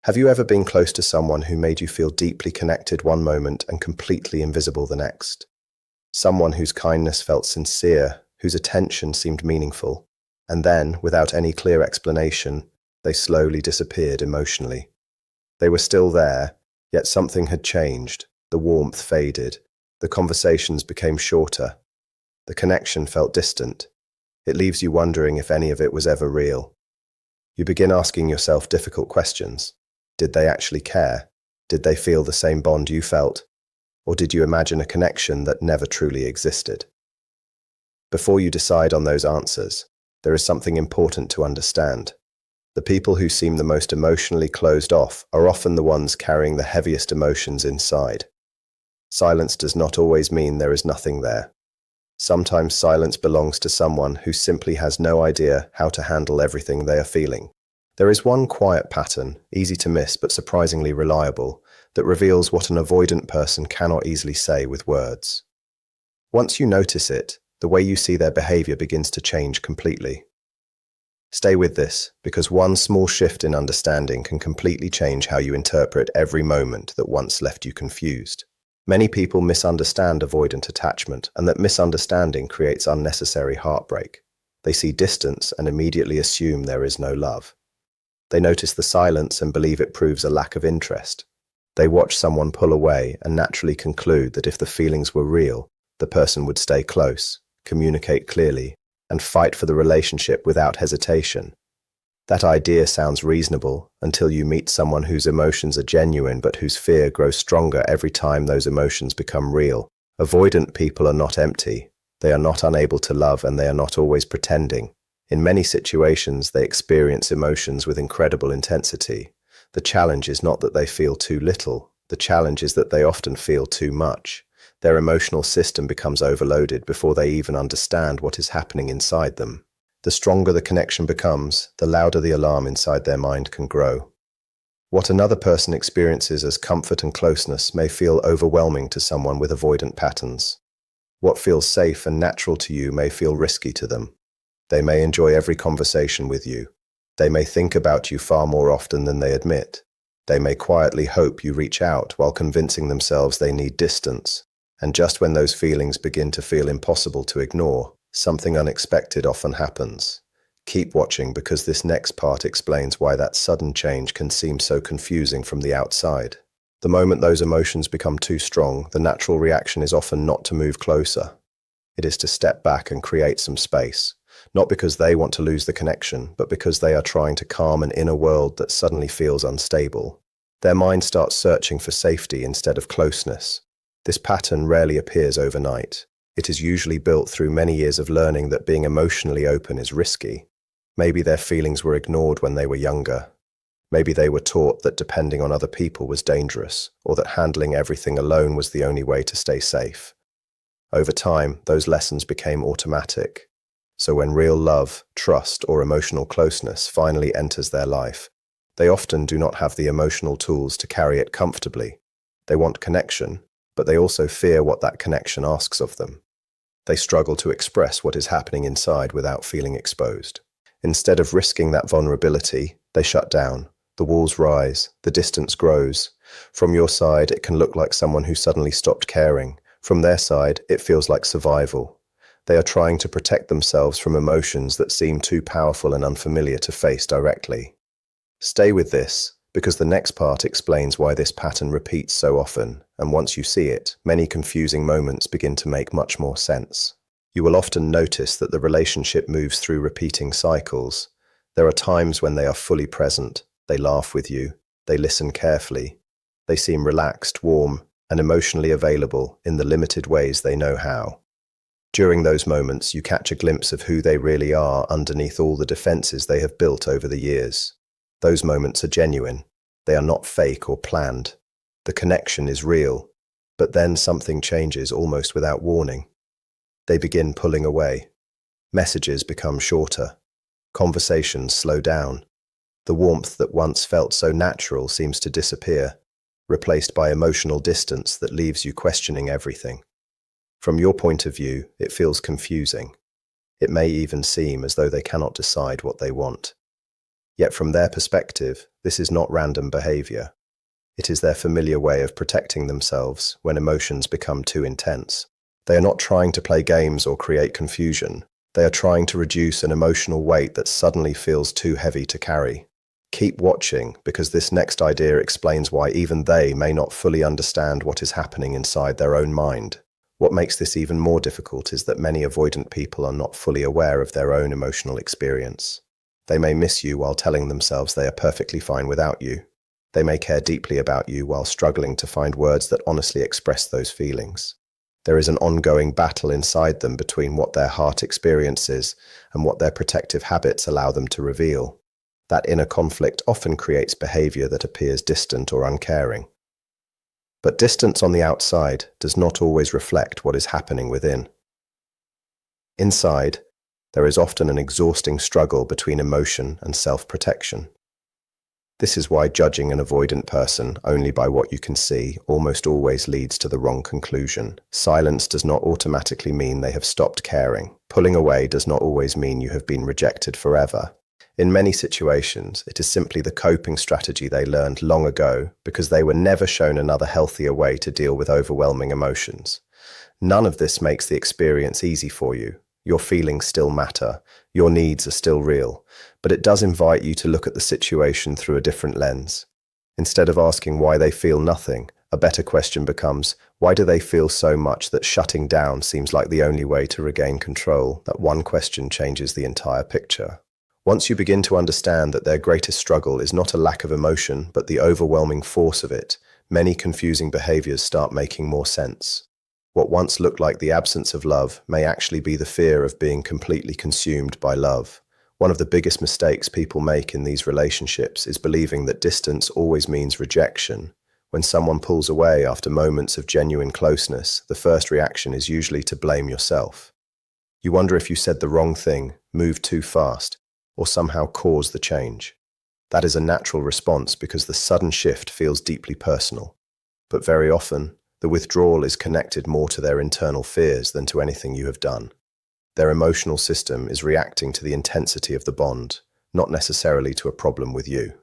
Have you ever been close to someone who made you feel deeply connected one moment and completely invisible the next? Someone whose kindness felt sincere, whose attention seemed meaningful, and then, without any clear explanation, they slowly disappeared emotionally. They were still there, yet something had changed. The warmth faded. The conversations became shorter. The connection felt distant. It leaves you wondering if any of it was ever real. You begin asking yourself difficult questions. Did they actually care? Did they feel the same bond you felt? Or did you imagine a connection that never truly existed? Before you decide on those answers, there is something important to understand. The people who seem the most emotionally closed off are often the ones carrying the heaviest emotions inside. Silence does not always mean there is nothing there. Sometimes silence belongs to someone who simply has no idea how to handle everything they are feeling. There is one quiet pattern, easy to miss but surprisingly reliable, that reveals what an avoidant person cannot easily say with words. Once you notice it, the way you see their behavior begins to change completely. Stay with this, because one small shift in understanding can completely change how you interpret every moment that once left you confused. Many people misunderstand avoidant attachment, and that misunderstanding creates unnecessary heartbreak. They see distance and immediately assume there is no love. They notice the silence and believe it proves a lack of interest. They watch someone pull away and naturally conclude that if the feelings were real, the person would stay close, communicate clearly, and fight for the relationship without hesitation. That idea sounds reasonable until you meet someone whose emotions are genuine but whose fear grows stronger every time those emotions become real. Avoidant people are not empty. They are not unable to love, and they are not always pretending. In many situations, they experience emotions with incredible intensity. The challenge is not that they feel too little. The challenge is that they often feel too much. Their emotional system becomes overloaded before they even understand what is happening inside them. The stronger the connection becomes, the louder the alarm inside their mind can grow. What another person experiences as comfort and closeness may feel overwhelming to someone with avoidant patterns. What feels safe and natural to you may feel risky to them. They may enjoy every conversation with you. They may think about you far more often than they admit. They may quietly hope you reach out while convincing themselves they need distance. And just when those feelings begin to feel impossible to ignore, something unexpected often happens. Keep watching, because this next part explains why that sudden change can seem so confusing from the outside. The moment those emotions become too strong, the natural reaction is often not to move closer. It is to step back and create some space. Not because they want to lose the connection, but because they are trying to calm an inner world that suddenly feels unstable. Their mind starts searching for safety instead of closeness. This pattern rarely appears overnight. It is usually built through many years of learning that being emotionally open is risky. Maybe their feelings were ignored when they were younger. Maybe they were taught that depending on other people was dangerous, or that handling everything alone was the only way to stay safe. Over time, those lessons became automatic. So when real love, trust, or emotional closeness finally enters their life, they often do not have the emotional tools to carry it comfortably. They want connection, but they also fear what that connection asks of them. They struggle to express what is happening inside without feeling exposed. Instead of risking that vulnerability, they shut down. The walls rise, the distance grows. From your side, it can look like someone who suddenly stopped caring. From their side, it feels like survival. They are trying to protect themselves from emotions that seem too powerful and unfamiliar to face directly. Stay with this, because the next part explains why this pattern repeats so often, and once you see it, many confusing moments begin to make much more sense. You will often notice that the relationship moves through repeating cycles. There are times when they are fully present, they laugh with you, they listen carefully, they seem relaxed, warm, and emotionally available in the limited ways they know how. During those moments, you catch a glimpse of who they really are underneath all the defenses they have built over the years. Those moments are genuine. They are not fake or planned. The connection is real, but then something changes almost without warning. They begin pulling away. Messages become shorter. Conversations slow down. The warmth that once felt so natural seems to disappear, replaced by emotional distance that leaves you questioning everything. From your point of view, it feels confusing. It may even seem as though they cannot decide what they want. Yet from their perspective, this is not random behavior. It is their familiar way of protecting themselves when emotions become too intense. They are not trying to play games or create confusion. They are trying to reduce an emotional weight that suddenly feels too heavy to carry. Keep watching, because this next idea explains why even they may not fully understand what is happening inside their own mind. What makes this even more difficult is that many avoidant people are not fully aware of their own emotional experience. They may miss you while telling themselves they are perfectly fine without you. They may care deeply about you while struggling to find words that honestly express those feelings. There is an ongoing battle inside them between what their heart experiences and what their protective habits allow them to reveal. That inner conflict often creates behavior that appears distant or uncaring. But distance on the outside does not always reflect what is happening within. Inside, there is often an exhausting struggle between emotion and self-protection. This is why judging an avoidant person only by what you can see almost always leads to the wrong conclusion. Silence does not automatically mean they have stopped caring. Pulling away does not always mean you have been rejected forever. In many situations, it is simply the coping strategy they learned long ago because they were never shown another healthier way to deal with overwhelming emotions. None of this makes the experience easy for you. Your feelings still matter, your needs are still real, but it does invite you to look at the situation through a different lens. Instead of asking why they feel nothing, a better question becomes, why do they feel so much that shutting down seems like the only way to regain control? That one question changes the entire picture. Once you begin to understand that their greatest struggle is not a lack of emotion, but the overwhelming force of it, many confusing behaviors start making more sense. What once looked like the absence of love may actually be the fear of being completely consumed by love. One of the biggest mistakes people make in these relationships is believing that distance always means rejection. When someone pulls away after moments of genuine closeness, the first reaction is usually to blame yourself. You wonder if you said the wrong thing, moved too fast, or somehow caused the change. That is a natural response because the sudden shift feels deeply personal. But very often, the withdrawal is connected more to their internal fears than to anything you have done. Their emotional system is reacting to the intensity of the bond, not necessarily to a problem with you.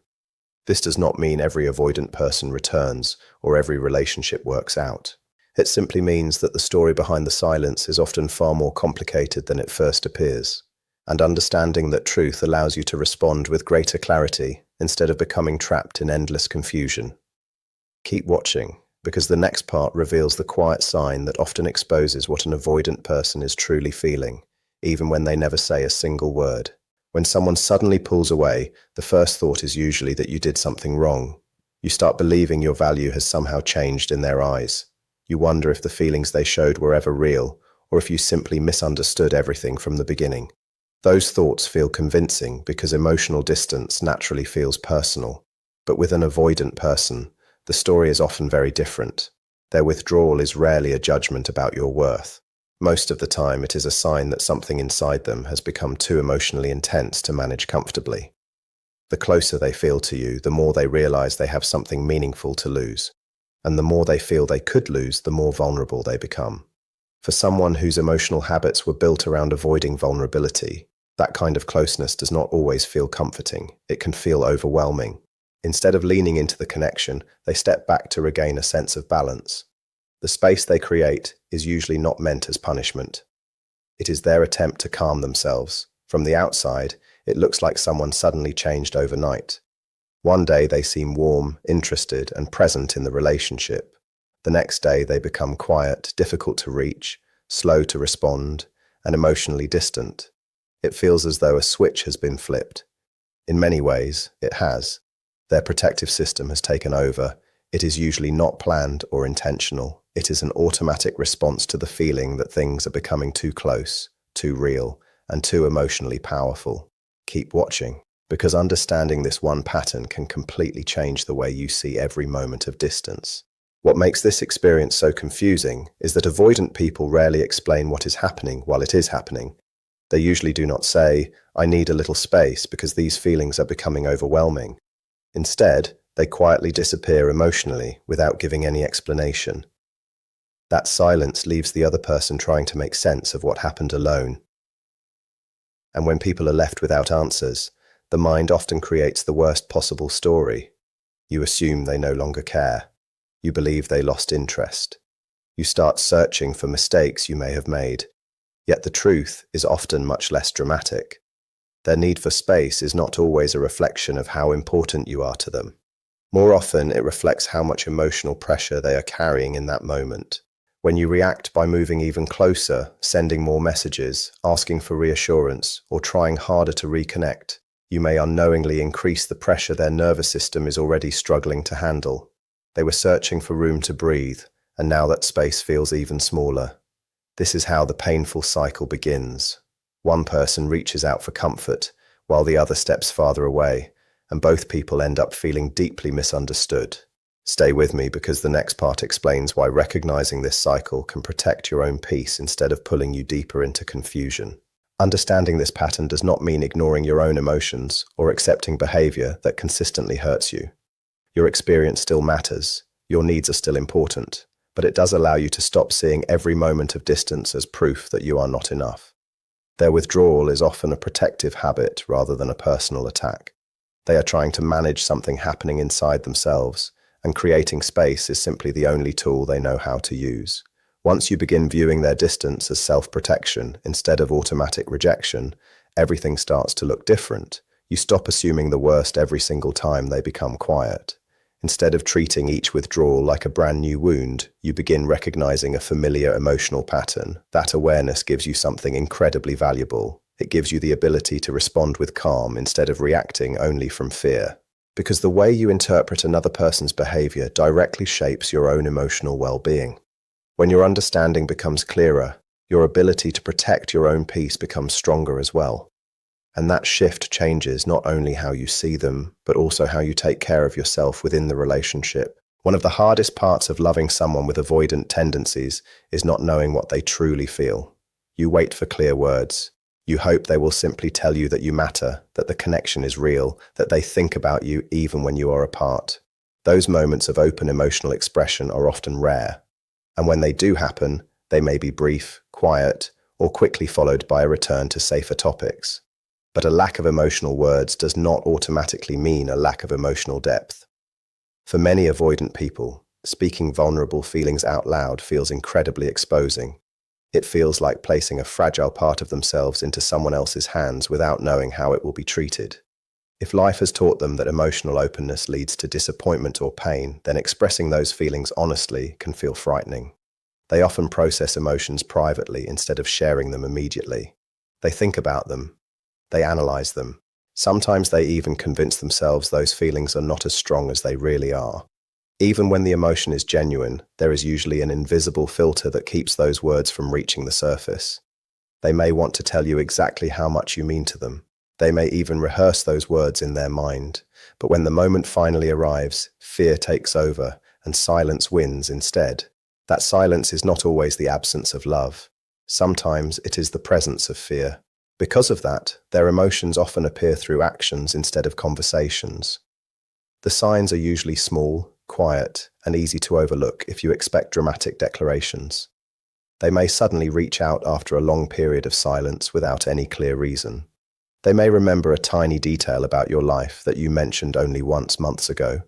This does not mean every avoidant person returns or every relationship works out. It simply means that the story behind the silence is often far more complicated than it first appears. And understanding that truth allows you to respond with greater clarity instead of becoming trapped in endless confusion. Keep watching, because the next part reveals the quiet sign that often exposes what an avoidant person is truly feeling, even when they never say a single word. When someone suddenly pulls away, the first thought is usually that you did something wrong. You start believing your value has somehow changed in their eyes. You wonder if the feelings they showed were ever real, or if you simply misunderstood everything from the beginning. Those thoughts feel convincing because emotional distance naturally feels personal. But with an avoidant person, the story is often very different. Their withdrawal is rarely a judgment about your worth. Most of the time, it is a sign that something inside them has become too emotionally intense to manage comfortably. The closer they feel to you, the more they realize they have something meaningful to lose. And the more they feel they could lose, the more vulnerable they become. For someone whose emotional habits were built around avoiding vulnerability, that kind of closeness does not always feel comforting. It can feel overwhelming. Instead of leaning into the connection, they step back to regain a sense of balance. The space they create is usually not meant as punishment. It is their attempt to calm themselves. From the outside, it looks like someone suddenly changed overnight. One day they seem warm, interested, and present in the relationship. The next day they become quiet, difficult to reach, slow to respond, and emotionally distant. It feels as though a switch has been flipped. In many ways, it has. Their protective system has taken over. It is usually not planned or intentional. It is an automatic response to the feeling that things are becoming too close, too real, and too emotionally powerful. Keep watching, because understanding this one pattern can completely change the way you see every moment of distance. What makes this experience so confusing is that avoidant people rarely explain what is happening while it is happening. They usually do not say, "I need a little space because these feelings are becoming overwhelming." Instead, they quietly disappear emotionally without giving any explanation. That silence leaves the other person trying to make sense of what happened alone. And when people are left without answers, The mind often creates the worst possible story. You assume they no longer care. You believe they lost interest. You start searching for mistakes you may have made. Yet the truth is often much less dramatic. Their need for space is not always a reflection of how important you are to them. More often, it reflects how much emotional pressure they are carrying in that moment. When you react by moving even closer, sending more messages, asking for reassurance, or trying harder to reconnect, you may unknowingly increase the pressure their nervous system is already struggling to handle. They were searching for room to breathe, and now that space feels even smaller. This is how the painful cycle begins. One person reaches out for comfort, while the other steps farther away, and both people end up feeling deeply misunderstood. Stay with me because the next part explains why recognizing this cycle can protect your own peace instead of pulling you deeper into confusion. Understanding this pattern does not mean ignoring your own emotions or accepting behavior that consistently hurts you. Your experience still matters, your needs are still important, but it does allow you to stop seeing every moment of distance as proof that you are not enough. Their withdrawal is often a protective habit rather than a personal attack. They are trying to manage something happening inside themselves, and creating space is simply the only tool they know how to use. Once you begin viewing their distance as self-protection instead of automatic rejection, everything starts to look different. You stop assuming the worst every single time they become quiet. Instead of treating each withdrawal like a brand new wound, you begin recognizing a familiar emotional pattern. That awareness gives you something incredibly valuable. It gives you the ability to respond with calm instead of reacting only from fear. Because the way you interpret another person's behavior directly shapes your own emotional well-being. When your understanding becomes clearer, your ability to protect your own peace becomes stronger as well. And that shift changes not only how you see them, but also how you take care of yourself within the relationship. One of the hardest parts of loving someone with avoidant tendencies is not knowing what they truly feel. You wait for clear words. You hope they will simply tell you that you matter, that the connection is real, that they think about you even when you are apart. Those moments of open emotional expression are often rare. And when they do happen, they may be brief, quiet, or quickly followed by a return to safer topics. But a lack of emotional words does not automatically mean a lack of emotional depth. For many avoidant people, speaking vulnerable feelings out loud feels incredibly exposing. It feels like placing a fragile part of themselves into someone else's hands without knowing how it will be treated. If life has taught them that emotional openness leads to disappointment or pain, then expressing those feelings honestly can feel frightening. They often process emotions privately instead of sharing them immediately. They think about them. They analyze them. Sometimes they even convince themselves those feelings are not as strong as they really are. Even when the emotion is genuine, there is usually an invisible filter that keeps those words from reaching the surface. They may want to tell you exactly how much you mean to them. They may even rehearse those words in their mind. But when the moment finally arrives, fear takes over and silence wins instead. That silence is not always the absence of love. Sometimes it is the presence of fear. Because of that, their emotions often appear through actions instead of conversations. The signs are usually small, quiet, and easy to overlook if you expect dramatic declarations. They may suddenly reach out after a long period of silence without any clear reason. They may remember a tiny detail about your life that you mentioned only once months ago.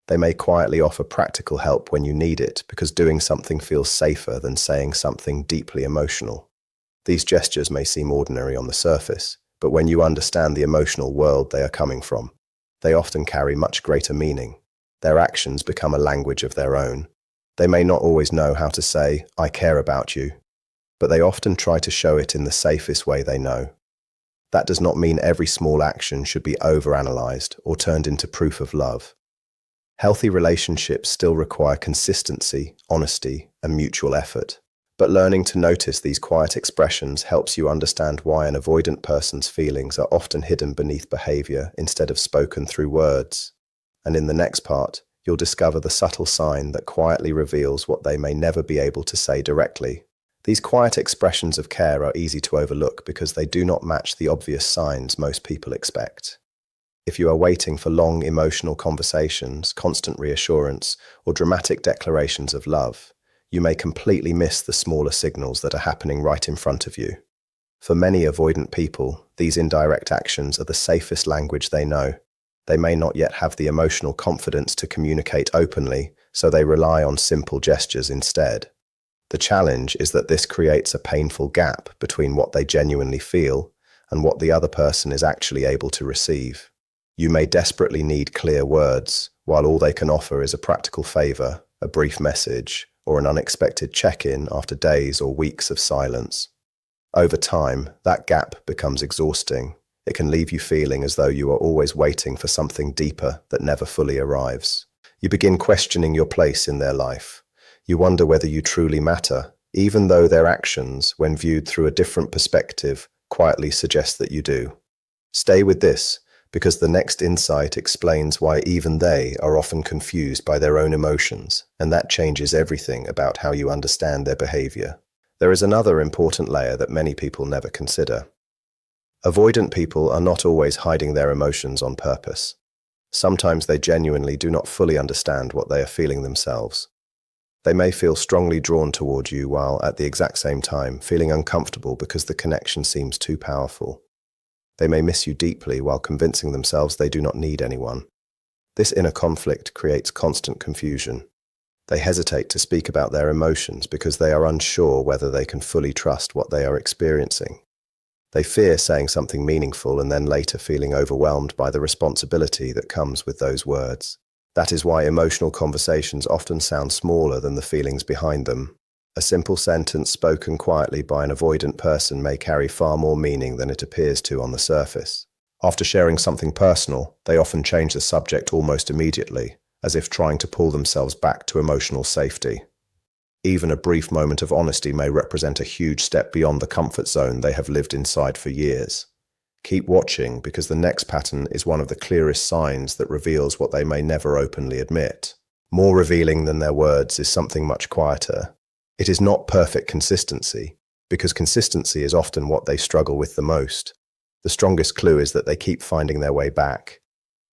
They may quietly offer practical help when you need it because doing something feels safer than saying something deeply emotional. These gestures may seem ordinary on the surface, but when you understand the emotional world they are coming from, they often carry much greater meaning. Their actions become a language of their own. They may not always know how to say, "I care about you," but they often try to show it in the safest way they know. That does not mean every small action should be overanalyzed or turned into proof of love. Healthy relationships still require consistency, honesty, and mutual effort. But learning to notice these quiet expressions helps you understand why an avoidant person's feelings are often hidden beneath behavior instead of spoken through words. And in the next part, you'll discover the subtle sign that quietly reveals what they may never be able to say directly. These quiet expressions of care are easy to overlook because they do not match the obvious signs most people expect. If you are waiting for long emotional conversations, constant reassurance, or dramatic declarations of love, you may completely miss the smaller signals that are happening right in front of you. For many avoidant people, these indirect actions are the safest language they know. They may not yet have the emotional confidence to communicate openly, so they rely on simple gestures instead. The challenge is that this creates a painful gap between what they genuinely feel and what the other person is actually able to receive. You may desperately need clear words, while all they can offer is a practical favor, a brief message, or an unexpected check-in after days or weeks of silence. Over time, that gap becomes exhausting. It can leave you feeling as though you are always waiting for something deeper that never fully arrives. You begin questioning your place in their life. You wonder whether you truly matter, even though their actions, when viewed through a different perspective, quietly suggest that you do. Stay with this, because the next insight explains why even they are often confused by their own emotions, and that changes everything about how you understand their behavior. There is another important layer that many people never consider. Avoidant people are not always hiding their emotions on purpose. Sometimes they genuinely do not fully understand what they are feeling themselves. They may feel strongly drawn toward you while, at the exact same time, feeling uncomfortable because the connection seems too powerful. They may miss you deeply while convincing themselves they do not need anyone. This inner conflict creates constant confusion. They hesitate to speak about their emotions because they are unsure whether they can fully trust what they are experiencing. They fear saying something meaningful and then later feeling overwhelmed by the responsibility that comes with those words. That is why emotional conversations often sound smaller than the feelings behind them. A simple sentence spoken quietly by an avoidant person may carry far more meaning than it appears to on the surface. After sharing something personal, they often change the subject almost immediately, as if trying to pull themselves back to emotional safety. Even a brief moment of honesty may represent a huge step beyond the comfort zone they have lived inside for years. Keep watching, because the next pattern is one of the clearest signs that reveals what they may never openly admit. More revealing than their words is something much quieter. It is not perfect consistency, because consistency is often what they struggle with the most. The strongest clue is that they keep finding their way back.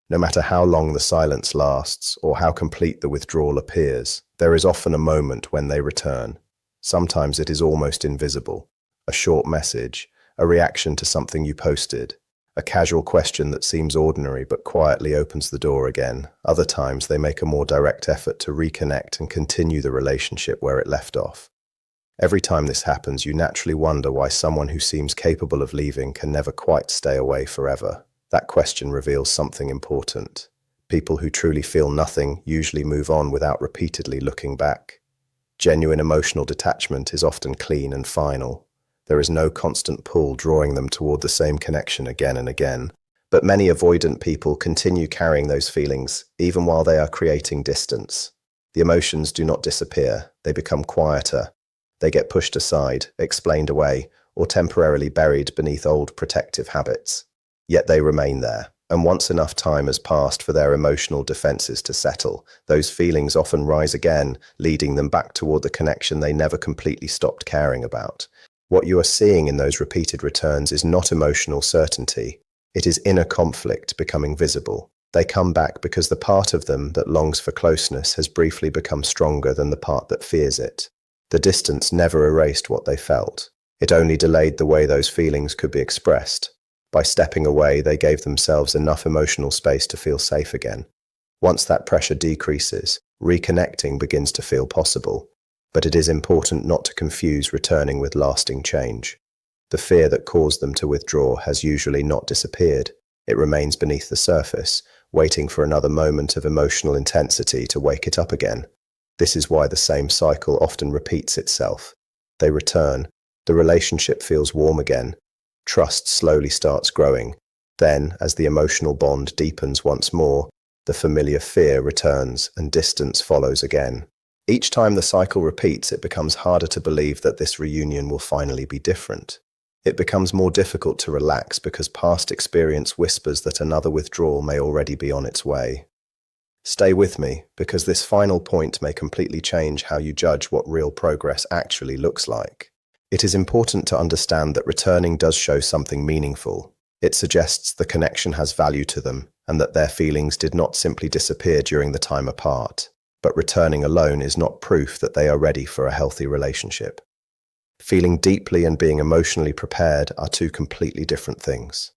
No matter how long the silence lasts or how complete the withdrawal appears, there is often a moment when they return. Sometimes it is almost invisible. A short message, a reaction to something you posted, a casual question that seems ordinary but quietly opens the door again. Other times they make a more direct effort to reconnect and continue the relationship where it left off. Every time this happens, you naturally wonder why someone who seems capable of leaving can never quite stay away forever. That question reveals something important. People who truly feel nothing usually move on without repeatedly looking back. Genuine emotional detachment is often clean and final. There is no constant pull drawing them toward the same connection again and again. But many avoidant people continue carrying those feelings, even while they are creating distance. The emotions do not disappear, they become quieter. They get pushed aside, explained away, or temporarily buried beneath old protective habits. Yet they remain there, and once enough time has passed for their emotional defenses to settle, those feelings often rise again, leading them back toward the connection they never completely stopped caring about. What you are seeing in those repeated returns is not emotional certainty. It is inner conflict becoming visible. They come back because the part of them that longs for closeness has briefly become stronger than the part that fears it. The distance never erased what they felt. It only delayed the way those feelings could be expressed. By stepping away, they gave themselves enough emotional space to feel safe again. Once that pressure decreases, reconnecting begins to feel possible. But it is important not to confuse returning with lasting change. The fear that caused them to withdraw has usually not disappeared. It remains beneath the surface, waiting for another moment of emotional intensity to wake it up again. This is why the same cycle often repeats itself. They return. The relationship feels warm again. Trust slowly starts growing. Then, as the emotional bond deepens once more, the familiar fear returns and distance follows again. Each time the cycle repeats, it becomes harder to believe that this reunion will finally be different. It becomes more difficult to relax because past experience whispers that another withdrawal may already be on its way. Stay with me, because this final point may completely change how you judge what real progress actually looks like. It is important to understand that returning does show something meaningful. It suggests the connection has value to them, and that their feelings did not simply disappear during the time apart. But returning alone is not proof that they are ready for a healthy relationship. Feeling deeply and being emotionally prepared are two completely different things.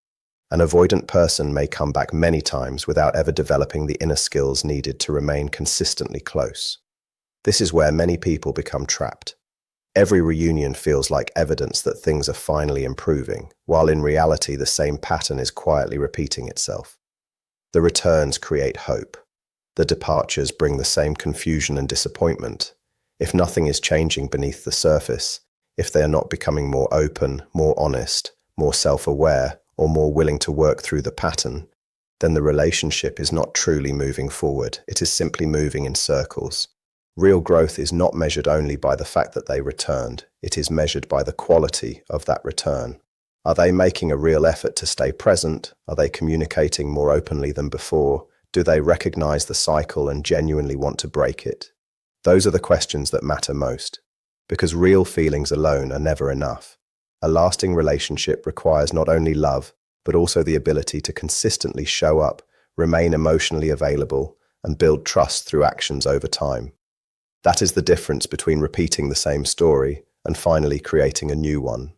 An avoidant person may come back many times without ever developing the inner skills needed to remain consistently close. This is where many people become trapped. Every reunion feels like evidence that things are finally improving, while in reality the same pattern is quietly repeating itself. The returns create hope. The departures bring the same confusion and disappointment. If nothing is changing beneath the surface, if they are not becoming more open, more honest, more self-aware, or more willing to work through the pattern, then the relationship is not truly moving forward. It is simply moving in circles. Real growth is not measured only by the fact that they returned. It is measured by the quality of that return. Are they making a real effort to stay present? Are they communicating more openly than before? Do they recognize the cycle and genuinely want to break it? Those are the questions that matter most, because real feelings alone are never enough. A lasting relationship requires not only love, but also the ability to consistently show up, remain emotionally available, and build trust through actions over time. That is the difference between repeating the same story and finally creating a new one.